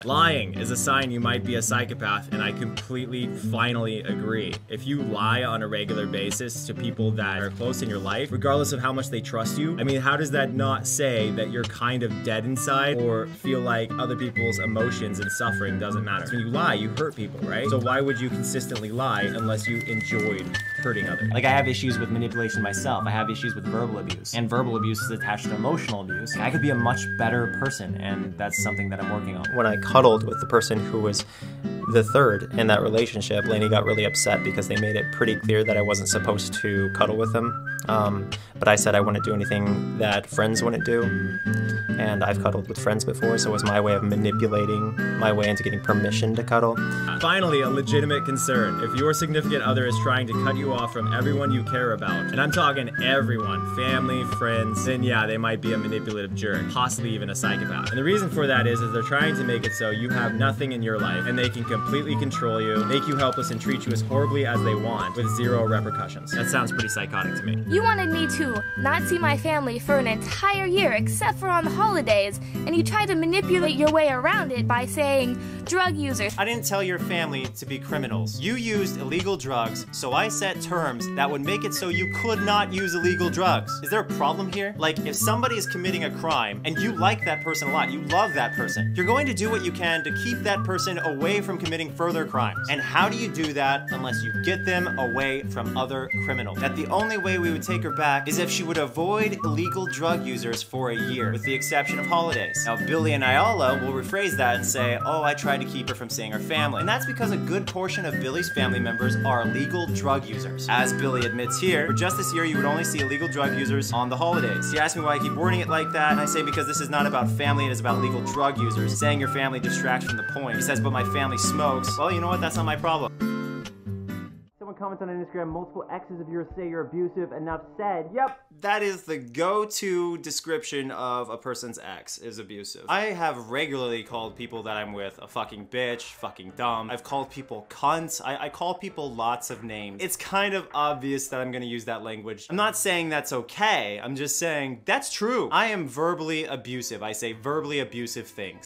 Lying is a sign you might be a psychopath, and I completely, finally agree. If you lie on a regular basis to people that are close in your life, regardless of how much they trust you, I mean, how does that not say that you're kind of dead inside or feel like other people's emotions and suffering doesn't matter? When you lie, you hurt people, right? So why would you consistently lie unless you enjoyed hurting others? Like, I have issues with manipulation myself. I have issues with verbal abuse. And verbal abuse is attached to emotional abuse. I could be a much better person, and that's something that I'm working on. When I cuddled with the person who was the third in that relationship, Lainey got really upset because they made it pretty clear that I wasn't supposed to cuddle with them. But I said I wouldn't do anything that friends wouldn't do. And I've cuddled with friends before, so it was my way of manipulating my way into getting permission to cuddle. Finally, a legitimate concern. If your significant other is trying to cut you off from everyone you care about, and I'm talking everyone, family, friends, then yeah, they might be a manipulative jerk, possibly even a psychopath. And the reason for that is they're trying to make it so you have nothing in your life, and they can completely control you, make you helpless, and treat you as horribly as they want, with zero repercussions. That sounds pretty psychotic to me. You wanted me to not see my family for an entire year except for on the holidays, and you tried to manipulate your way around it by saying drug users. I didn't tell your family to be criminals. You used illegal drugs, so I set terms that would make it so you could not use illegal drugs. Is there a problem here? Like, if somebody is committing a crime and you like that person a lot, you love that person, you're going to do what you can to keep that person away from committing further crimes. And how do you do that unless you get them away from other criminals? That the only way we would take her back is if she would avoid illegal drug users for a year, with the exception of holidays. Now, Billy and Ayala will rephrase that and say, oh, I tried to keep her from seeing her family. And that's because a good portion of Billy's family members are illegal drug users. As Billy admits here, for just this year, you would only see illegal drug users on the holidays. He asked me why I keep wording it like that, and I say because this is not about family, it is about legal drug users. Saying your family distracts from the point. He says, but my family smokes. Well, you know what? That's not my problem. Someone comments on Instagram, multiple exes of yours say you're abusive, enough said. Yep, that is the go-to description of a person's ex, is abusive. I have regularly called people that I'm with a fucking bitch, fucking dumb. I've called people cunts. I call people lots of names. It's kind of obvious that I'm gonna use that language. I'm not saying that's okay. I'm just saying that's true. I am verbally abusive. I say verbally abusive things.